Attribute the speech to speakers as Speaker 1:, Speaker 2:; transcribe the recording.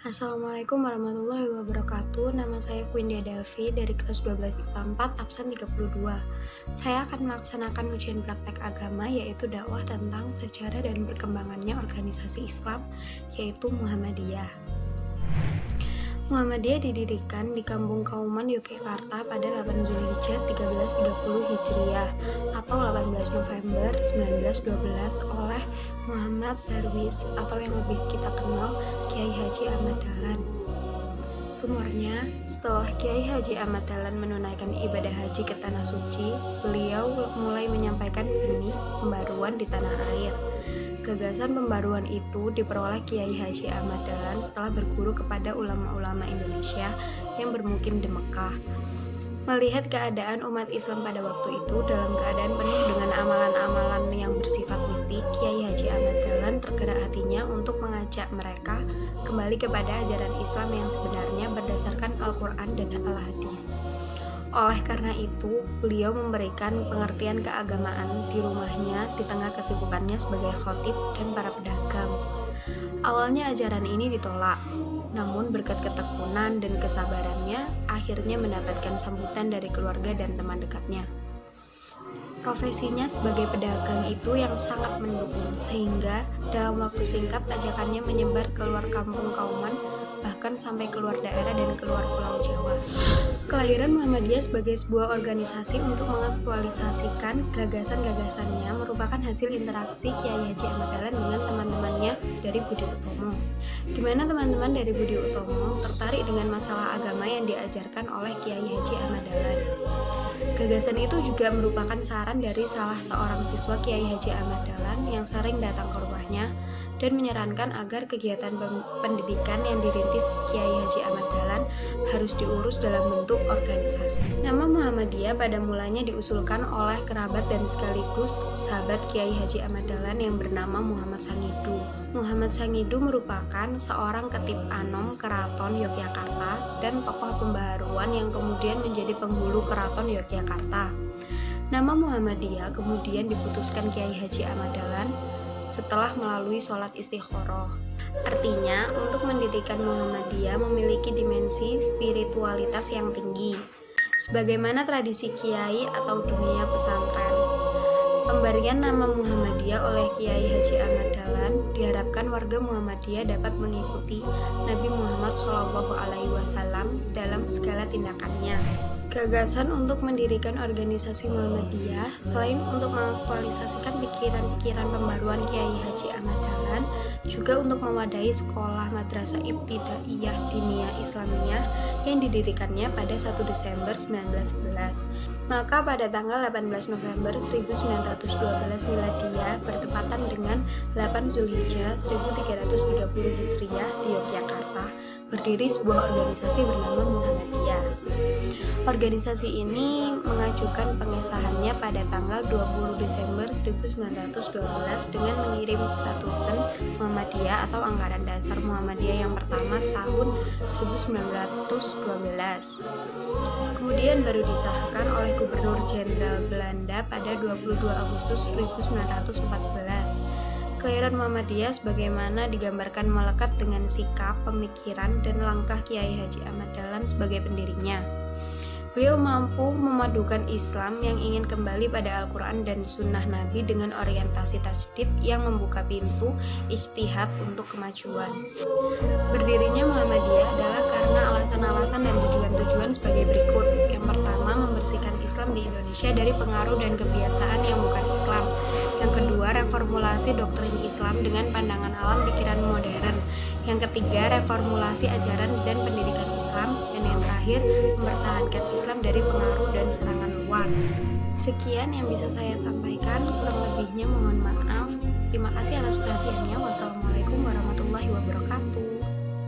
Speaker 1: Assalamualaikum warahmatullahi wabarakatuh. Nama saya Kwindia Davi dari kelas 12 IPA 4 absen 32. Saya akan melaksanakan ujian praktek agama yaitu dakwah tentang sejarah dan perkembangannya organisasi Islam yaitu Muhammadiyah. Muhammadiyah didirikan di Kampung Kauman, Yogyakarta pada 8 Zulhijjah 1330 Hijriah atau 18 November 1912 oleh Muhammad Darwis atau yang lebih kita kenal Kiai Haji Ahmad Dahlan. Rumornya, setelah Kiai Haji Ahmad Dahlan menunaikan ibadah haji ke Tanah Suci, beliau mulai menyampaikan benih pembaruan di tanah air. Gagasan pembaruan itu diperoleh Kiai Haji Ahmad Dahlan setelah berguru kepada ulama-ulama Indonesia yang bermukim di Mekah. Melihat keadaan umat Islam pada waktu itu dalam keadaan penuh dengan amalan-amalan yang bersifat mistik, Kiai Haji Ahmad Dahlan tergerak hatinya untuk mengajak mereka kembali kepada ajaran Islam yang sebenarnya berdasarkan Al-Quran dan Al-Hadis. Oleh karena itu, beliau memberikan pengertian keagamaan di rumahnya di tengah kesibukannya sebagai khatib dan para pedagang. Awalnya ajaran ini ditolak, namun berkat ketekunan dan kesabarannya, akhirnya mendapatkan sambutan dari keluarga dan teman dekatnya. Profesinya sebagai pedagang itu yang sangat mendukung, sehingga dalam waktu singkat ajakannya menyebar keluar kampung Kauman, bahkan sampai keluar daerah dan keluar Pulau Jawa. Kelahiran Muhammadiyah sebagai sebuah organisasi untuk mengaktualisasikan gagasan-gagasannya merupakan hasil interaksi Kiai Haji Ahmad Dahlan dengan teman-temannya dari Budi Utomo, di mana teman-teman dari Budi Utomo tertarik dengan masalah agama yang diajarkan oleh Kiai Haji Ahmad Dahlan. Gagasan itu juga merupakan saran dari salah seorang siswa Kiai Haji Ahmad Dahlan yang sering datang ke rumahnya dan menyarankan agar kegiatan pendidikan yang dirintis Kiai Haji Ahmad Dahlan harus diurus dalam bentuk organisasi. Nama Muhammadiyah pada mulanya diusulkan oleh kerabat dan sekaligus sahabat Kiai Haji Ahmad Dahlan yang bernama Muhammad Sangidu. Muhammad Sangidu merupakan seorang ketip anom Keraton Yogyakarta dan tokoh pembaharuan yang kemudian menjadi penghulu Keraton Yogyakarta. Nama Muhammadiyah kemudian diputuskan Kiai Haji Ahmad Dahlan setelah melalui sholat istikharah. Artinya, untuk mendirikan Muhammadiyah memiliki dimensi spiritualitas yang tinggi, sebagaimana tradisi kiai atau dunia pesantren. Pemberian nama Muhammadiyah oleh Kiai Haji Ahmad Dahlan diharapkan warga Muhammadiyah dapat mengikuti Nabi Muhammad SAW dalam segala tindakannya. Gagasan untuk mendirikan organisasi Muhammadiyah selain untuk mengaktualisasikan pikiran-pikiran pembaruan Kiai Haji Ahmad Dahlan, juga untuk mewadai sekolah madrasah ibtidaiyah diniyah Islamiyah yang didirikannya pada 1 Desember 1911. Maka pada tanggal 18 November 1912 Miladiyah bertepatan dengan 8 Zulhijjah 1330 Hijriah di Yogyakarta, berdiri sebuah organisasi bernama Muhammadiyah. Organisasi ini mengajukan pengesahannya pada tanggal 20 Desember 1912 dengan mengirim statuten Muhammadiyah atau anggaran dasar Muhammadiyah yang pertama tahun 1912. Kemudian baru disahkan oleh Gubernur Jenderal Belanda pada 22 Agustus 1914. Kelahiran Muhammadiyah sebagaimana digambarkan melekat dengan sikap, pemikiran, dan langkah Kiai Haji Ahmad Dahlan sebagai pendirinya. Beliau mampu memadukan Islam yang ingin kembali pada Al-Quran dan Sunnah Nabi dengan orientasi tajdid yang membuka pintu ijtihad untuk kemajuan. Berdirinya Muhammadiyah adalah karena alasan-alasan dan tujuan-tujuan sebagai berikut. Yang pertama, membersihkan Islam di Indonesia dari pengaruh dan kebiasaan yang bukan Islam. Yang kedua, reformulasi doktrin Islam dengan pandangan alam pikiran modern. Yang ketiga, reformulasi ajaran dan pendidikan Islam. Dan yang terakhir, mempertahankan Islam dari pengaruh dan serangan luar. Sekian yang bisa saya sampaikan, kurang lebihnya mohon maaf. Terima kasih atas perhatiannya. Wassalamualaikum warahmatullahi wabarakatuh.